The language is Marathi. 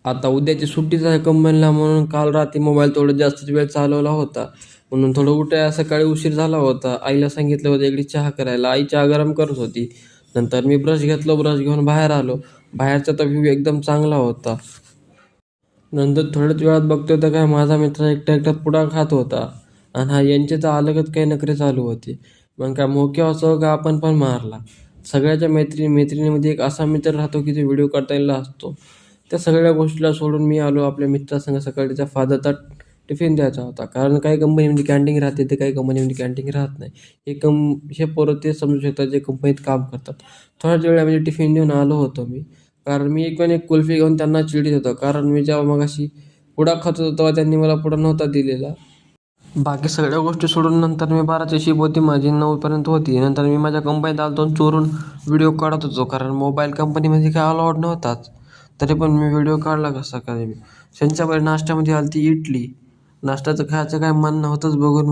आता उद्याची सुट्टीच आहे कंपनीला म्हणून काल रात्री मोबाईल थोडा जास्तच वेळ चालवला होता. म्हणून थोडं उठायला सकाळी उशीर झाला होता. आईला सांगितलं होतं इकडे चहा करायला. आई चहा गरम करत होती. नंतर मी ब्रश घेतलो, ब्रश घेऊन बाहेर आलो. बाहेरचा तर व्ह्यू एकदम चांगला होता. नंतर थोड्याच वेळात बघतोय तर काय माझा मित्र एकटा पुडा खात होता. आणि हा यांचे तर अलगच काही नखरे चालू होते. मग काय मोके असो का आपण पण मारला. सगळ्याच्या मैत्रिणीमध्ये एक असा मित्र राहतो की जो व्हिडिओ काढताना असतो. त्या सगळ्या गोष्टीला सोडून मी आलो आपल्या मित्रासंग सकाळी त्याच्या फादरचा टिफिन द्यायचा होता. कारण काही कंपनीमध्ये कॅन्टीन राहते तर काही कंपनीमध्ये कॅन्टीन राहत नाही. हे पोरं ते समजू शकतात जे कंपनीत काम करतात. थोड्याच वेळामध्ये टिफिन देऊन आलो होतो मी. कारण मी एक कुल्फी घेऊन त्यांना चिडीत होतो. कारण मी जेव्हा मगाशी पुडा खात होतो तेव्हा त्यांनी मला पुडा नव्हता दिलेला. बाकी सगळ्या गोष्टी सोडून नंतर मी 12ची शिफ्ट होती माझी 9पर्यंत होती. नंतर मी माझ्या कंपनीत आलो चोरून व्हिडिओ काढत होतो. कारण मोबाईल कंपनीमध्ये काय अलाउड नव्हताच. तरी पण मी व्हिडिओ काढला कसा काय. त्यांच्याकडे नाश्त्यामध्ये आली ती इडली. नाश्त्याचं खायचं काय मन नव्हतंच बघून